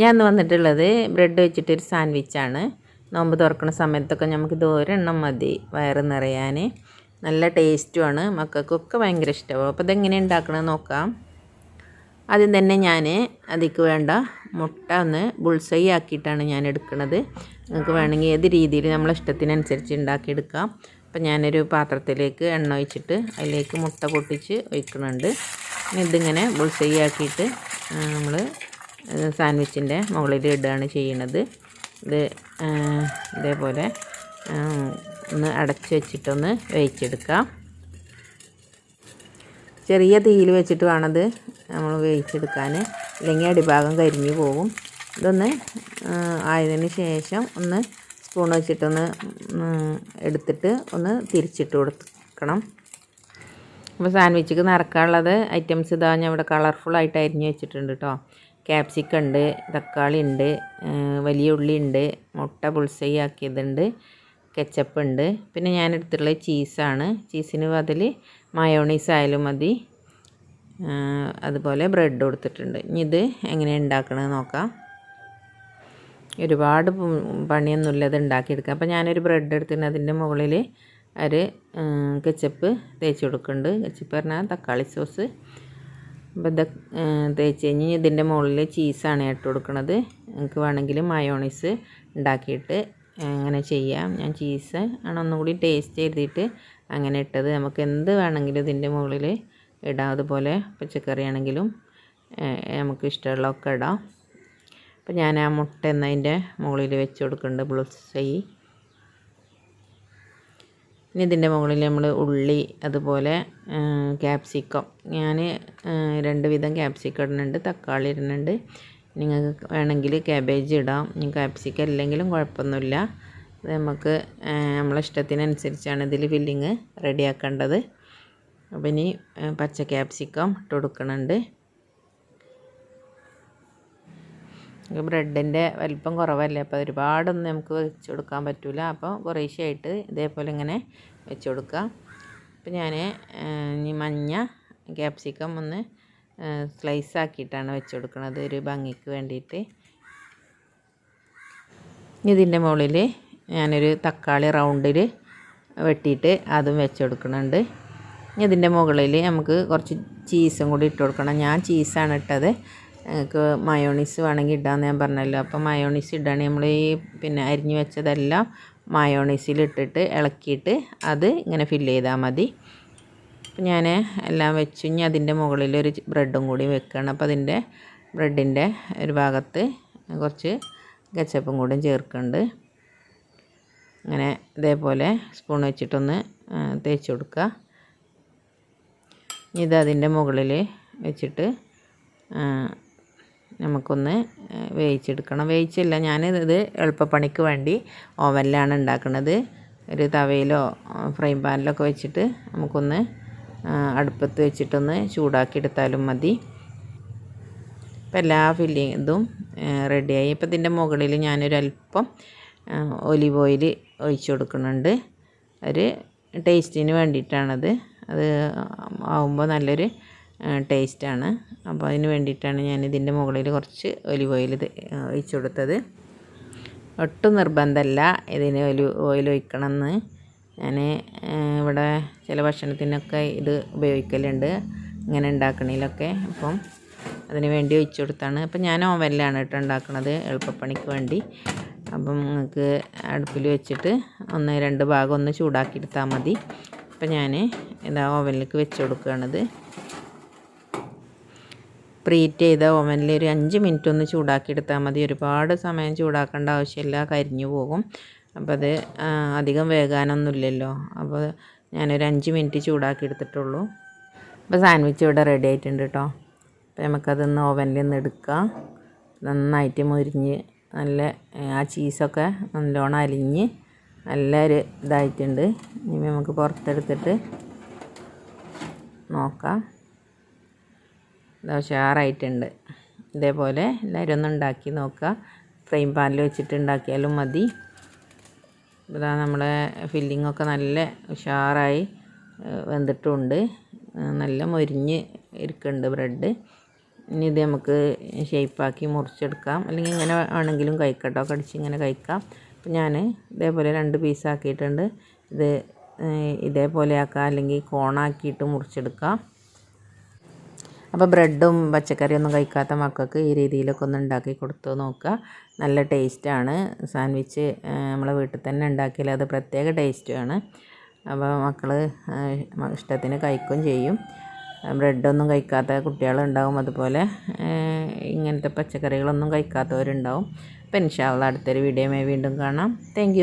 ഞാൻ ഇന്ന് വന്നിട്ടുള്ളത് ബ്രെഡ് വെച്ചിട്ടൊരു സാൻഡ്വിച്ചാണ്. നോമ്പ് തുറക്കുന്ന സമയത്തൊക്കെ നമുക്ക് ഒരെണ്ണം മതി വയറ് നിറയാൻ. നല്ല ടേസ്റ്റുമാണ്, മക്കൾക്കൊക്കെ ഭയങ്കര ഇഷ്ടമാവും. അപ്പോൾ ഇതെങ്ങനെ ഉണ്ടാക്കണമെന്ന് നോക്കാം. ആദ്യം തന്നെ ഞാൻ അതിക്ക് വേണ്ട മുട്ട ഒന്ന് ബുൾസൈ ആക്കിയിട്ടാണ് ഞാൻ എടുക്കുന്നത്. നിങ്ങൾക്ക് വേണമെങ്കിൽ ഏത് രീതിയിൽ നമ്മളെ ഇഷ്ടത്തിനനുസരിച്ച് ഉണ്ടാക്കിയെടുക്കാം. അപ്പോൾ ഞാനൊരു പാത്രത്തിലേക്ക് എണ്ണ ഒഴിച്ചിട്ട് അതിലേക്ക് മുട്ട പൊട്ടിച്ച് ഒഴിക്കുന്നുണ്ട്. ഇതിങ്ങനെ ബുൾസൈ ആക്കിയിട്ട് നമ്മൾ സാൻഡ്വിച്ചിൻ്റെ മുകളിൽ ഇടുകയാണ് ചെയ്യുന്നത്. ഇത് ഇതേപോലെ ഒന്ന് അടച്ച് വെച്ചിട്ടൊന്ന് വേവിച്ചെടുക്കാം. ചെറിയ തീയിൽ വെച്ചിട്ട് വേണത് നമ്മൾ വേവിച്ചെടുക്കാൻ, അല്ലെങ്കിൽ അടിഭാഗം കരിഞ്ഞു പോകും. ഇതൊന്ന് ആയതിന് ശേഷം ഒന്ന് സ്പൂൺ വെച്ചിട്ടൊന്ന് എടുത്തിട്ട് ഒന്ന് തിരിച്ചിട്ട് കൊടുക്കണം. അപ്പോൾ സാൻഡ്വിച്ചിക്ക് നിറക്കാനുള്ളത് ഐറ്റംസ് ഇതാ ഞാൻ ഇവിടെ കളർഫുള്ളായിട്ട് അരിഞ്ഞ് വെച്ചിട്ടുണ്ട് കേട്ടോ. ക്യാപ്സിക്കം ഉണ്ട്, തക്കാളി ഉണ്ട്, വലിയ ഉള്ളി ഉണ്ട്, മുട്ട ബുൾസൈ ആക്കിയതുണ്ട്, കെച്ചപ്പ് ഉണ്ട്, പിന്നെ ഞാൻ എടുത്തിട്ടുള്ളത് ചീസാണ്. ചീസിന് ബദൽ മയോണീസ് ആയാലും മതി. അതുപോലെ ബ്രെഡ് കൊടുത്തിട്ടുണ്ട്. ഇനി ഇത് എങ്ങനെയാണ് ഉണ്ടാക്കണമെന്ന് നോക്കാം. ഒരുപാട് പണിയൊന്നുമില്ല ഇത് ഉണ്ടാക്കിയെടുക്കാം. അപ്പോൾ ഞാനൊരു ബ്രെഡ് എടുത്തിട്ട് അതിൻ്റെ മുകളിൽ ഒരു കെച്ചപ്പ് തേച്ച് കൊടുക്കുന്നുണ്ട്. കെച്ചപ്പ് പറഞ്ഞാൽ തക്കാളി സോസ്. അപ്പോൾ ഇത് തേച്ച് കഴിഞ്ഞ് ഇതിൻ്റെ മുകളിൽ ചീസാണ് ഇട്ട് കൊടുക്കുന്നത്. നിങ്ങൾക്ക് വേണമെങ്കിൽ മയോണീസ് ഉണ്ടാക്കിയിട്ട് അങ്ങനെ ചെയ്യാം. ഞാൻ ചീസ് ആണ് ഒന്നുകൂടി ടേസ്റ്റ് എഴുതിയിട്ട് അങ്ങനെ ഇട്ടത്. നമുക്ക് എന്ത് വേണമെങ്കിലും ഇതിൻ്റെ മുകളിൽ ഇടാം. അതുപോലെ പച്ചക്കറി ആണെങ്കിലും നമുക്ക് ഇഷ്ടമുള്ളതൊക്കെ ഇടാം. അപ്പോൾ ഞാൻ ആ മുട്ട എന്നതിൻ്റെ മുകളിൽ വെച്ച് കൊടുക്കുന്നുണ്ട് ബുൾസൈ. ഇനി ഇതിൻ്റെ മുകളിൽ നമ്മൾ ഉള്ളി, അതുപോലെ ക്യാപ്സിക്കം, ഞാൻ 2 വിധം ക്യാപ്സിക്കം ഇടുന്നുണ്ട്, തക്കാളി ഇടുന്നുണ്ട്. നിങ്ങൾക്ക് വേണമെങ്കിൽ ക്യാബേജ് ഇടാം. ഇനി ക്യാപ്സിക്കം ഇല്ലെങ്കിലും കുഴപ്പമൊന്നുമില്ല. അത് നമുക്ക് നമ്മളെ ഇഷ്ടത്തിനനുസരിച്ചാണ് ഇതിൽ ഫില്ലിങ് റെഡിയാക്കേണ്ടത്. അപ്പോൾ ഇനി പച്ച ക്യാപ്സിക്കം ഇട്ട് കൊടുക്കുന്നുണ്ട്. ബ്രെഡിൻ്റെ വലിപ്പം കുറവല്ലേ, അപ്പോൾ ഒരുപാടൊന്നും നമുക്ക് വെച്ച് കൊടുക്കാൻ പറ്റില്ല. അപ്പോൾ കുറേശ്ശെയായിട്ട് ഇതേപോലെ ഇങ്ങനെ വെച്ച് കൊടുക്കുക. അപ്പോൾ ഞാൻ ഇനി മഞ്ഞ ക്യാപ്സിക്കം ഒന്ന് സ്ലൈസ് ആക്കിയിട്ടാണ് വെച്ച് കൊടുക്കുന്നത്, ഒരു ഭംഗിക്ക് വേണ്ടിയിട്ട്. ഇതിൻ്റെ മുകളിൽ ഞാനൊരു തക്കാളി റൗണ്ടിൽ വെട്ടിയിട്ട് അതും വെച്ച് കൊടുക്കുന്നുണ്ട്. ഇതിൻ്റെ മുകളിൽ നമുക്ക് കുറച്ച് ചീസും കൂടി ഇട്ട് കൊടുക്കണം. ഞാൻ ചീസാണ് ഇട്ടത്. നിങ്ങൾക്ക് മയോണീസ് വേണമെങ്കിൽ ഇടാമെന്ന് ഞാൻ പറഞ്ഞല്ലോ. അപ്പോൾ മയോണീസ് ഇടുകയാണെങ്കിൽ നമ്മൾ ഈ പിന്നെ അരിഞ്ഞ് വെച്ചതെല്ലാം മയോണീസിലിട്ടിട്ട് ഇളക്കിയിട്ട് അത് ഇങ്ങനെ ഫില്ല് ചെയ്താൽ മതി. അപ്പോൾ ഞാൻ എല്ലാം വെച്ചു. ഇനി അതിൻ്റെ മുകളിൽ ഒരു ബ്രെഡും കൂടി വെക്കുകയാണ്. അപ്പോൾ അതിൻ്റെ ബ്രെഡിൻ്റെ ഒരു ഭാഗത്ത് കുറച്ച് കെച്ചപ്പും കൂടി ചേർക്കുന്നുണ്ട്. അങ്ങനെ ഇതേപോലെ സ്പൂൺ വെച്ചിട്ടൊന്ന് തേച്ച് കൊടുക്കുക. ഇത് അതിൻ്റെ മുകളിൽ വെച്ചിട്ട് നമുക്കൊന്ന് വേവിച്ചെടുക്കണം. വേവിച്ചില്ല, ഞാനിത് എളുപ്പപ്പണിക്ക് വേണ്ടി ഓവനിലാണ് ഉണ്ടാക്കുന്നത്. ഒരു തവയിലോ ഫ്രൈ പാനിലൊക്കെ വെച്ചിട്ട് നമുക്കൊന്ന് അടുപ്പത്ത് വെച്ചിട്ടൊന്ന് ചൂടാക്കി എടുത്താലും മതി. ഇപ്പോൾ എല്ലാ ഇതും റെഡിയായി. ഇപ്പോൾ ഇതിൻ്റെ മുകളിൽ ഞാനൊരല്പം ഒലിവ് ഓയിൽ ഒഴിച്ച് കൊടുക്കുന്നുണ്ട്. ഒരു ടേസ്റ്റിന് വേണ്ടിയിട്ടാണത്. അത് ആവുമ്പോൾ നല്ലൊരു ടേസ്റ്റാണ്. അപ്പോൾ അതിന് വേണ്ടിയിട്ടാണ് ഞാൻ ഇതിൻ്റെ മുകളിൽ കുറച്ച് ഒലിവ് ഓയിൽ ഒഴിച്ച് കൊടുത്തത്. ഒട്ടും നിർബന്ധമല്ല ഇതിന് ഓയിൽ ഒഴിക്കണമെന്ന്. ഞാൻ ഇവിടെ ചില ഭക്ഷണത്തിനൊക്കെ ഇത് ഉപയോഗിക്കലുണ്ട്, ഇങ്ങനെ ഉണ്ടാക്കണതിലൊക്കെ. അപ്പം അതിന് വേണ്ടി ഒഴിച്ച് കൊടുത്താണ്. അപ്പം ഞാൻ ഓവനിലാണ് കേട്ടോ ഉണ്ടാക്കുന്നത്, എളുപ്പപ്പണിക്ക് വേണ്ടി. അപ്പം നിങ്ങൾക്ക് അടുപ്പിൽ വെച്ചിട്ട് 1-2 ഭാഗം ഒന്ന് ചൂടാക്കി എടുത്താൽ മതി. അപ്പം ഞാൻ ഇതാ ഓവനിലേക്ക് വെച്ച് കൊടുക്കുകയാണത്. പ്രീറ്റ് ചെയ്ത ഓവനിൽ ഒരു 5 മിനിറ്റ് ഒന്ന് ചൂടാക്കി എടുത്താൽ മതി. ഒരുപാട് സമയം ചൂടാക്കേണ്ട ആവശ്യമില്ല, കരിഞ്ഞു പോകും. അപ്പോൾ അത് അധികം വേകാനൊന്നുമില്ലല്ലോ. അപ്പോൾ ഞാനൊരു 5 മിനിറ്റ് ചൂടാക്കി എടുത്തിട്ടുള്ളൂ. അപ്പോൾ സാൻഡ്വിച്ച് ഇവിടെ റെഡി ആയിട്ടുണ്ട് കേട്ടോ. അപ്പോൾ നമുക്കതൊന്ന് ഓവനിൽ നിന്ന് എടുക്കാം. നന്നായിട്ട് മുരിഞ്ഞ് നല്ല ആ ചീസൊക്കെ നല്ലോണം അലിഞ്ഞ് നല്ലൊരു ഇതായിട്ടുണ്ട്. ഇനി നമുക്ക് പുറത്തെടുത്തിട്ട് നോക്കാം. ഉഷാറായിട്ടുണ്ട്. ഇതേപോലെ എല്ലാവരും ഒന്ന് ഉണ്ടാക്കി നോക്കുക. ഫ്രൈ പാനിൽ വെച്ചിട്ട് ഉണ്ടാക്കിയാലും മതി. ഇതാ നമ്മുടെ ഫില്ലിങ്ങൊക്കെ നല്ല ഉഷാറായി വെന്തിട്ടുമുണ്ട്. നല്ല മൊരിഞ്ഞ് ഇരിക്കുന്നുണ്ട് ബ്രെഡ്. ഇനി ഇത് നമുക്ക് ഷേപ്പാക്കി മുറിച്ചെടുക്കാം, അല്ലെങ്കിൽ ഇങ്ങനെ ആണെങ്കിലും കഴിക്കട്ടോ, കടിച്ച് ഇങ്ങനെ കഴിക്കാം. അപ്പം ഞാൻ ഇതേപോലെ 2 പീസാക്കിയിട്ടുണ്ട്. ഇത് ഇതേപോലെ ആക്കാം, അല്ലെങ്കിൽ കോണാക്കിയിട്ട് മുറിച്ചെടുക്കാം. അപ്പോൾ ബ്രെഡും പച്ചക്കറിയൊന്നും കഴിക്കാത്ത മക്കൾക്ക് ഈ രീതിയിലൊക്കെ ഒന്ന് ഉണ്ടാക്കി കൊടുത്തു നോക്കുക. നല്ല ടേസ്റ്റാണ്. സാൻഡ്വിച്ച് നമ്മളെ വീട്ടിൽ തന്നെ ഉണ്ടാക്കിയാൽ അത് പ്രത്യേക ടേസ്റ്റുമാണ്. അപ്പോൾ മക്കൾ ഇഷ്ടത്തിന് കഴിക്കുകയും ചെയ്യും. ബ്രെഡൊന്നും കഴിക്കാത്ത കുട്ടികളുണ്ടാവും, അതുപോലെ ഇങ്ങനത്തെ പച്ചക്കറികളൊന്നും കഴിക്കാത്തവരുണ്ടാവും. അപ്പോൾ ഇൻഷാ അല്ലാഹ് അടുത്തൊരു വീഡിയോയുമായി വീണ്ടും കാണാം. താങ്ക്